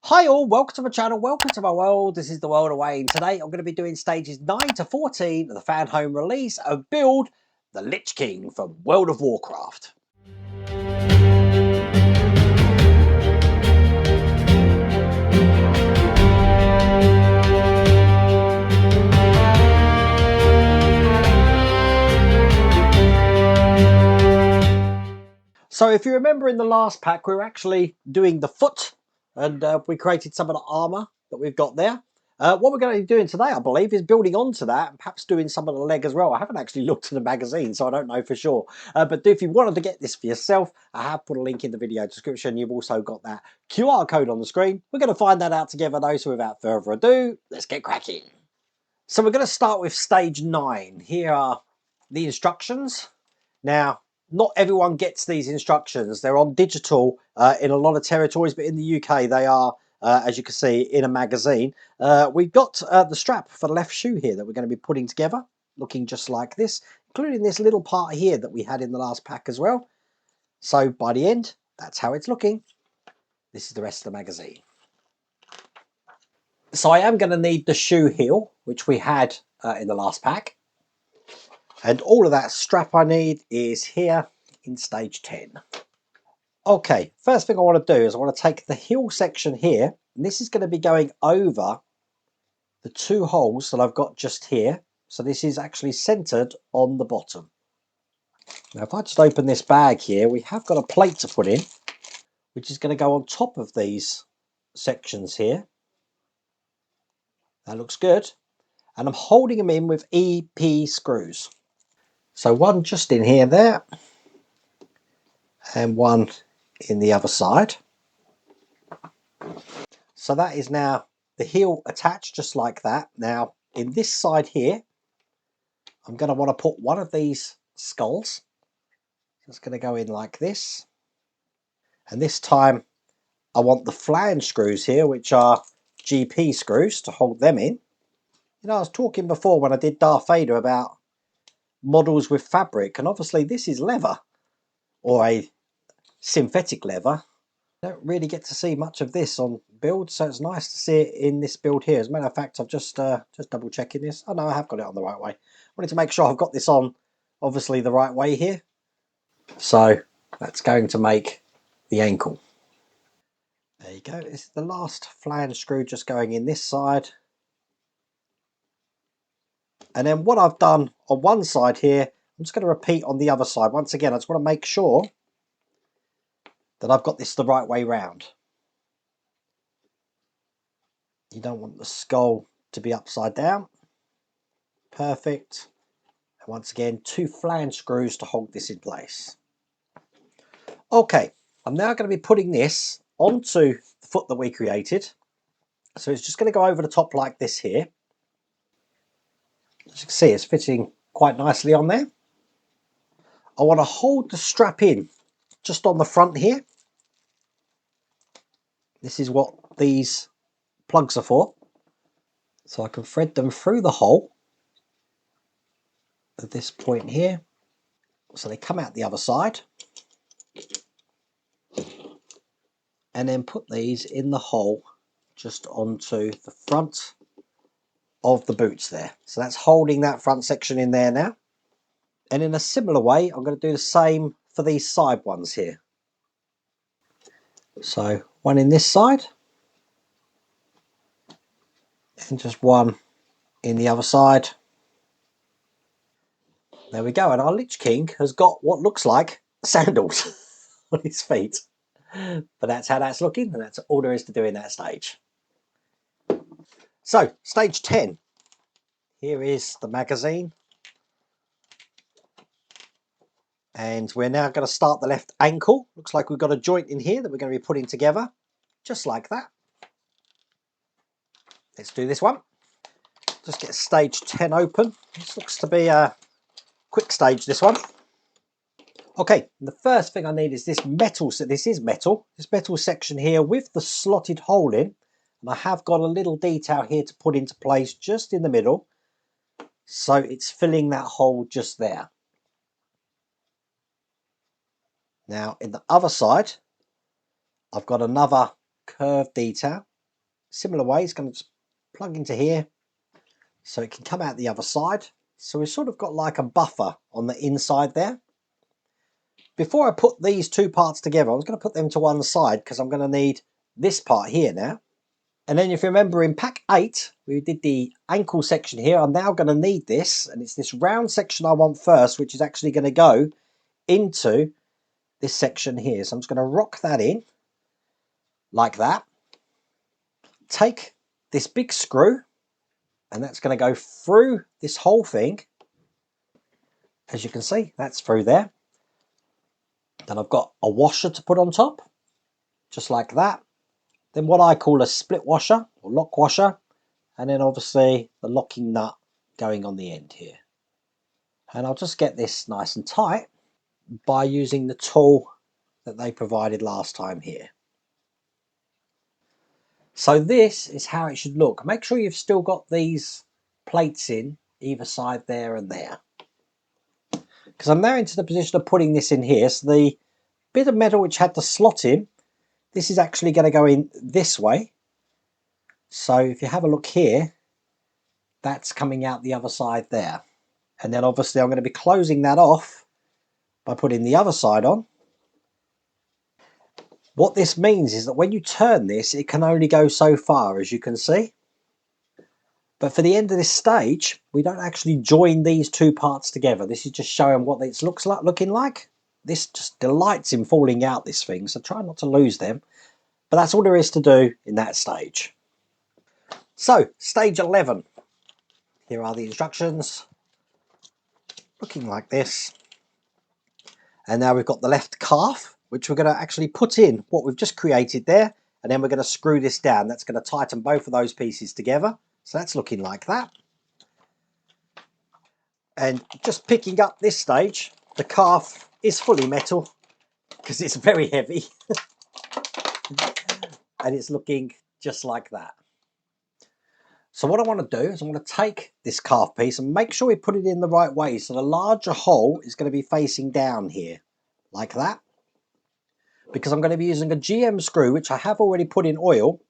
Hi all, welcome to my channel, welcome to my world. This is the world away, and today I'm going to be doing stages 9 to 14 of the Fanhome release of Build the Lich King from World of Warcraft. So if you remember in the last pack, we were actually doing the foot, and we created some of the armour that we've got there. What we're going to be doing today, I believe, is building onto that and perhaps doing some of the leg as well. I haven't actually looked at the magazine, so I don't know for sure. But if you wanted to get this for yourself, I have put a link in the video description. You've also got that QR code on the screen. We're going to find that out together though, so without further ado, let's get cracking. So we're going to start with stage 9. Here are the instructions. Now, not everyone gets these instructions. They're on digital in a lot of territories, but in the UK they are, as you can see, in a magazine. We've got the strap for the left shoe here that we're going to be putting together, looking just like this, including this little part here that we had in the last pack as well. So by the end, that's how it's looking. This is the rest of the magazine. So I am going to need the shoe heel, which we had in the last pack. And all of that strap I need is here in stage 10. Okay, first thing I want to do is I want to take the heel section here, and this is going to be going over the 2 holes that I've got just here. So this is actually centered on the bottom. Now if I just open this bag here, we have got a plate to put in, which is going to go on top of these sections here. That looks good. And I'm holding them in with EP screws. So one just in here there, and one in the other side. So that is now the heel attached just like that. Now in this side here, I'm going to want to put one of these skulls. It's going to go in like this. And this time I want the flange screws here, which are GP screws, to hold them in. You know, I was talking before when I did Darth Vader about models with fabric, and obviously this is leather, or a synthetic leather. Don't really get to see much of this on build, so it's nice to see it in this build here. As a matter of fact, I've just double checking this. Oh no, I have got it on the right way. I wanted to make sure I've got this on obviously the right way here. So that's going to make the ankle. There you go. This is the last flange screw just going in this side. And then what I've done on one side here, I'm just going to repeat on the other side. Once again, I just want to make sure that I've got this the right way round. You don't want the skull to be upside down. Perfect. And once again, 2 flange screws to hold this in place. Okay, I'm now going to be putting this onto the foot that we created. So it's just going to go over the top like this here. As you can see, it's fitting quite nicely on there. I want to hold the strap in just on the front here. This is what these plugs are for. So I can thread them through the hole at this point here. So they come out the other side. And then put these in the hole just onto the front of the boots there. So that's holding that front section in there now. And in a similar way, I'm going to do the same for these side ones here. So one in this side, and just one in the other side. There we go. And our Lich King has got what looks like sandals on his feet. But that's how that's looking, and that's all there is to do in that stage. So, stage 10. Here is the magazine. And we're now going to start the left ankle. Looks like we've got a joint in here that we're going to be putting together, just like that. Let's do this one. Just get stage 10 open. This looks to be a quick stage, this one. Okay, the first thing I need is this metal. So this is metal. This metal section here with the slotted hole in. And I have got a little detail here to put into place just in the middle. So it's filling that hole just there. Now in the other side, I've got another curved detail similar way, it's going to just plug into here so it can come out the other side. So we've sort of got like a buffer on the inside there. Before I put these two parts together, I was going to put them to one side because I'm going to need this part here now. And then if you remember in pack 8, we did the ankle section here. I'm now going to need this, and it's this round section I want first, which is actually going to go into this section here. So I'm just going to rock that in like that. Take this big screw, and that's going to go through this whole thing. As you can see, that's through there. Then I've got a washer to put on top, just like that. Then what I call a split washer or lock washer, and then obviously the locking nut going on the end here. And I'll just get this nice and tight by using the tool that they provided last time here. So this is how it should look. Make sure you've still got these plates in either side there and there, because I'm now into the position of putting this in here. So the bit of metal which had the slot in, this is actually going to go in this way. So if you have a look here, that's coming out the other side there. And then obviously I'm going to be closing that off by putting the other side on. What this means is that when you turn this, it can only go so far, as you can see. But for the end of this stage, we don't actually join these two parts together. This is just showing what it looks like, looking like. This just delights in falling out, this thing, so try not to lose them. But that's all there is to do in that stage. So, stage 11. Here are the instructions. Looking like this. And now we've got the left calf, which we're going to actually put in what we've just created there. And then we're going to screw this down. That's going to tighten both of those pieces together. So that's looking like that. And just picking up this stage, the calf is fully metal because it's very heavy. And it's looking just like that. So what I want to do is I want to take this calf piece and make sure we put it in the right way. So the larger hole is going to be facing down here, like that. Because I'm going to be using a GM screw, which I have already put in oil,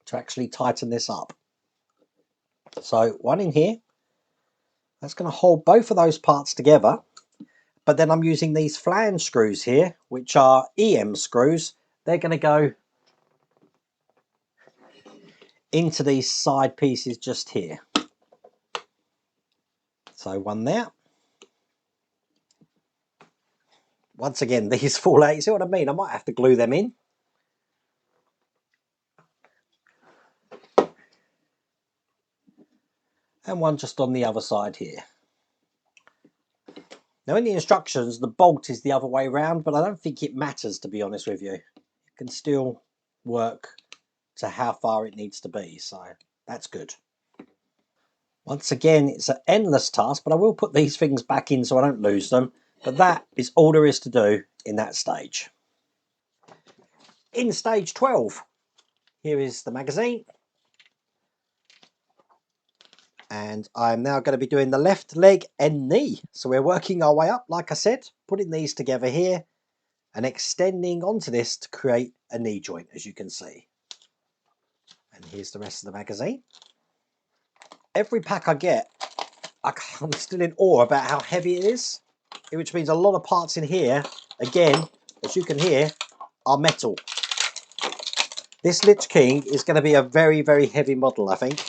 to actually tighten this up. So one in here. That's going to hold both of those parts together. But then I'm using these flange screws here, which are EM screws. They're going to go into these side pieces just here. So one there. Once again, these fall out. You see what I mean? I might have to glue them in. And one just on the other side here. Now in the instructions, the bolt is the other way around, but I don't think it matters, to be honest with you. It can still work to how far it needs to be, so that's good. Once again, it's an endless task, but I will put these things back in so I don't lose them. But that is all there is to do in that stage. In stage 12, here is the magazine. And I'm now going to be doing the left leg and knee. So we're working our way up, like I said, putting these together here and extending onto this to create a knee joint, as you can see. And here's the rest of the magazine. Every pack I get, I'm still in awe about how heavy it is, which means a lot of parts in here, again, as you can hear, are metal. This Lich King is going to be a very, very heavy model, I think.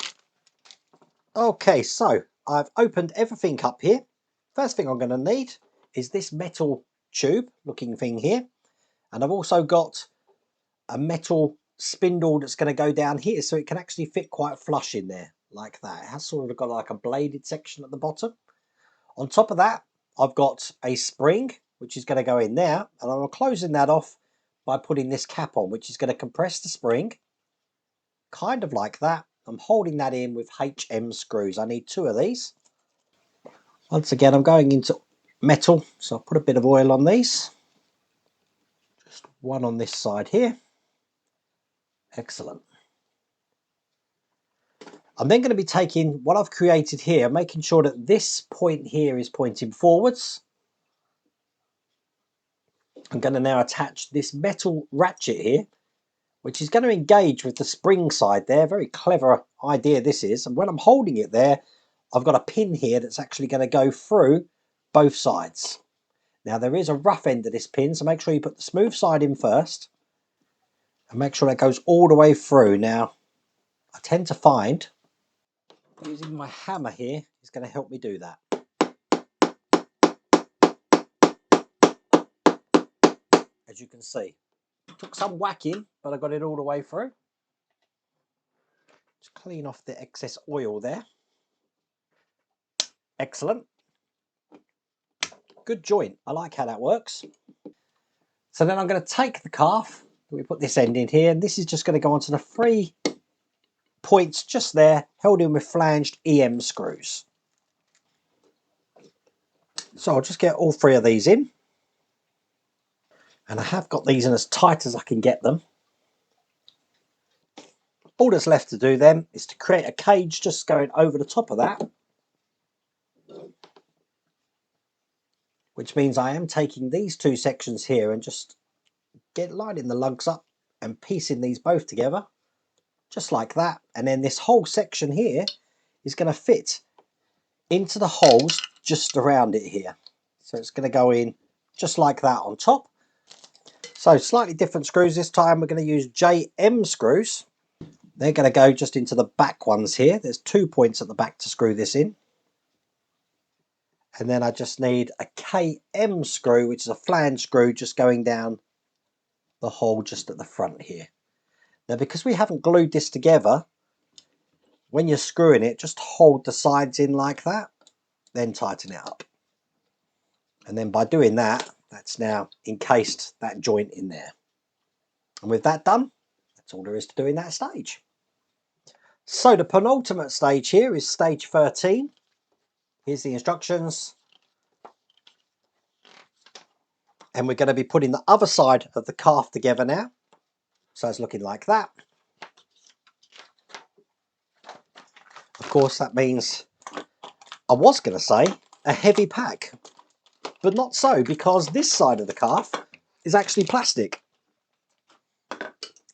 Okay, so I've opened everything up here. First thing I'm going to need is this metal tube looking thing here. And I've also got a metal spindle that's going to go down here so it can actually fit quite flush in there like that. It has sort of got like a bladed section at the bottom. On top of that, I've got a spring which is going to go in there, and I'm closing that off by putting this cap on, which is going to compress the spring kind of like that. I'm holding that in with HM screws. I need 2 of these. Once again, I'm going into metal, so I'll put a bit of oil on these. Just one on this side here. Excellent. I'm then going to be taking what I've created here, making sure that this point here is pointing forwards. I'm going to now attach this metal ratchet here, which is going to engage with the spring side there. Very clever idea this is. And when I'm holding it there, I've got a pin here that's actually going to go through both sides. Now there is a rough end of this pin, so make sure you put the smooth side in first and make sure that goes all the way through. Now I tend to find using my hammer here is going to help me do that. As you can see, took some whacking, but I got it all the way through. Just clean off the excess oil there. Excellent. Good joint. I like how that works. So then I'm going to take the calf. We put this end in here, and this is just going to go onto the 3 points just there, held in with flanged EM screws. So I'll just get all 3 of these in. And I have got these in as tight as I can get them. All that's left to do then is to create a cage just going over the top of that. Which means I am taking these 2 sections here and just lining the lugs up and piecing these both together. Just like that. And then this whole section here is going to fit into the holes just around it here. So it's going to go in just like that on top. So slightly different screws this time. We're going to use JM screws. They're going to go just into the back ones here. There's 2 points at the back to screw this in. And then I just need a KM screw, which is a flange screw just going down the hole just at the front here. Now because we haven't glued this together, when you're screwing it, just hold the sides in like that, then tighten it up. And then by doing that, that's now encased that joint in there. And with that done, that's all there is to do in that stage. So the penultimate stage here is stage 13. Here's the instructions. And we're going to be putting the other side of the calf together now. So it's looking like that. Of course, that means, I was going to say, a heavy pack. But not so, because this side of the calf is actually plastic.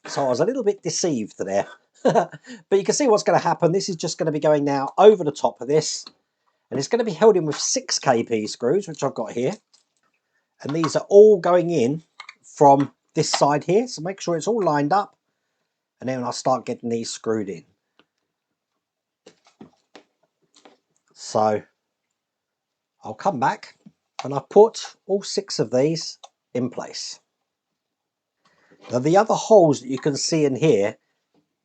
So I was a little bit deceived there. But you can see what's going to happen. This is just going to be going now over the top of this. And it's going to be held in with 6 kp screws, which I've got here. And these are all going in from this side here. So make sure it's all lined up. And then I'll start getting these screwed in. So I'll come back and I've put all 6 of these in place. Now the other holes that you can see in here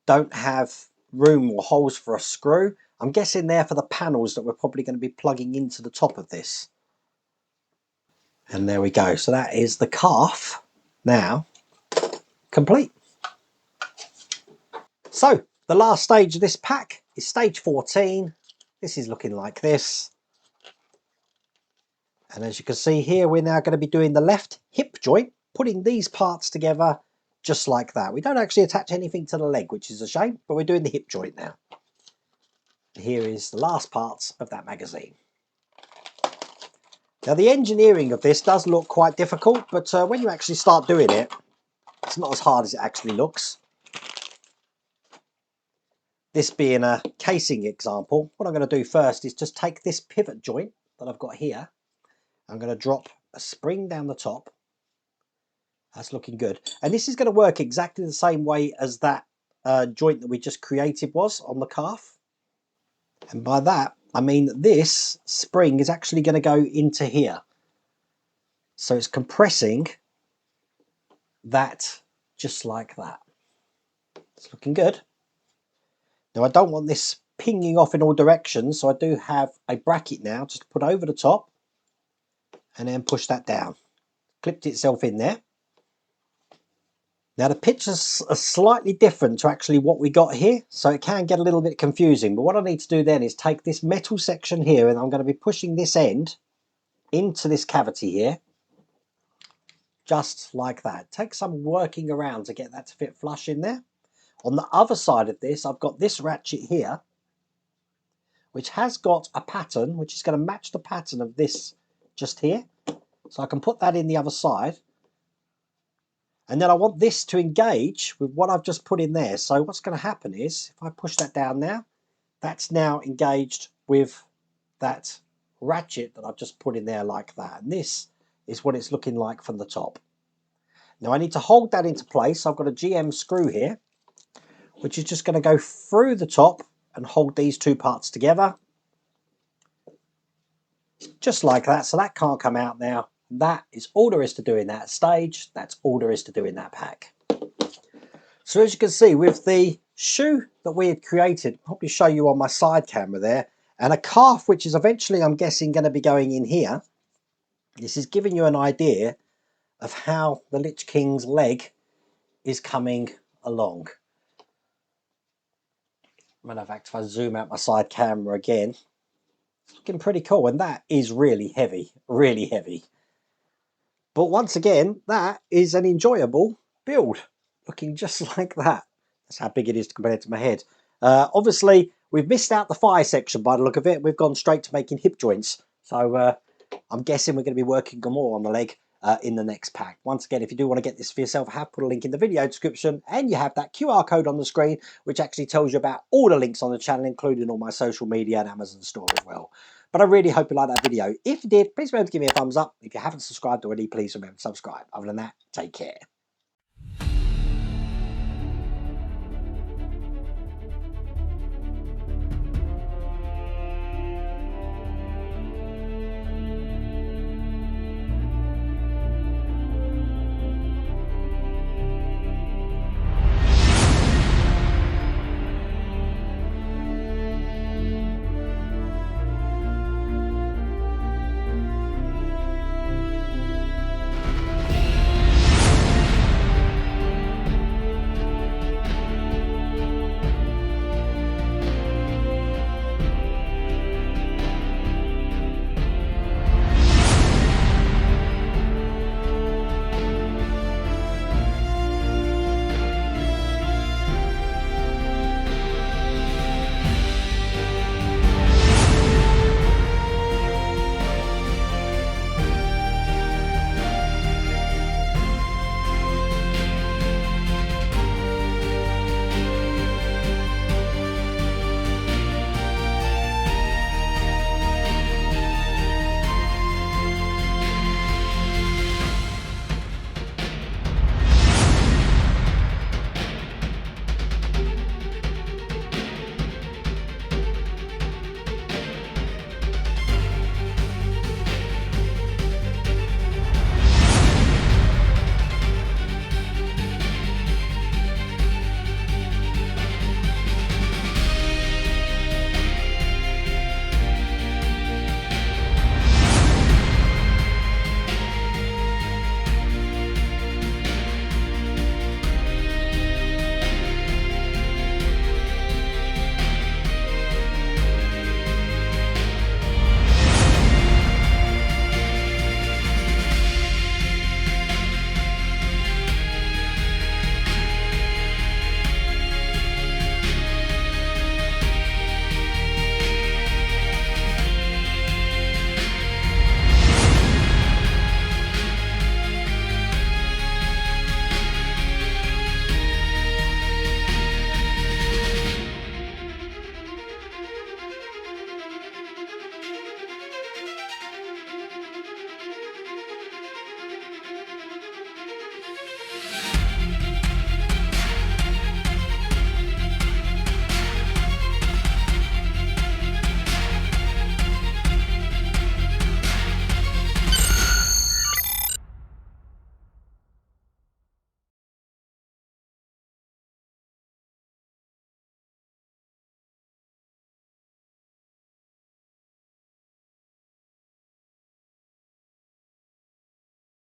don't have room or holes for a screw. I'm guessing they're for the panels that we're probably going to be plugging into the top of this. And there we go. So that is the calf now complete. So the last stage of this pack is stage 14. This is looking like this. And as you can see here, we're now going to be doing the left hip joint, putting these parts together just like that. We don't actually attach anything to the leg, which is a shame, but we're doing the hip joint now. Here is the last parts of that magazine. Now the engineering of this does look quite difficult, but when you actually start doing it, it's not as hard as it actually looks. This being a casing example, what I'm going to do first is just take this pivot joint that I've got here. I'm going to drop a spring down the top. That's looking good. And this is going to work exactly the same way as that joint that we just created was on the calf. And by that, I mean that this spring is actually going to go into here. So it's compressing that just like that. It's looking good. Now I don't want this pinging off in all directions, so I do have a bracket now just to put over the top and then push that down. Clipped itself in there. Now the pictures are slightly different to actually what we got here, so it can get a little bit confusing. But what I need to do then is take this metal section here, and I'm going to be pushing this end into this cavity here, just like that. Take some working around to get that to fit flush in there. On the other side of this, I've got this ratchet here, which has got a pattern, which is going to match the pattern of this just here. So I can put that in the other side. And then I want this to engage with what I've just put in there. So what's going to happen is, if I push that down now, that's now engaged with that ratchet that I've just put in there like that. And this is what it's looking like from the top. Now I need to hold that into place. I've got a GM screw here, which is just going to go through the top and hold these two parts together. Just like that. So that can't come out now. That is all there is to do in that stage. That's all there is to do in that pack. So as you can see, with the shoe that we had created, I'll probably show you on my side camera there, and a calf which is eventually, I'm guessing, going to be going in here. This is giving you an idea of how the Lich King's leg is coming along. Matter of fact, if I zoom out my side camera again, it's looking pretty cool, and that is really heavy, really heavy. But once again, that is an enjoyable build, looking just like that. That's how big it is compared to my head. Obviously, we've missed out the thigh section by the look of it. We've gone straight to making hip joints. So I'm guessing we're going to be working more on the leg in the next pack. Once again, if you do want to get this for yourself, I have put a link in the video description, and you have that QR code on the screen, which actually tells you about all the links on the channel, including all my social media and Amazon store as well. But I really hope you liked that video. If you did, please remember to give me a thumbs up. If you haven't subscribed already, please remember to subscribe. Other than that, take care.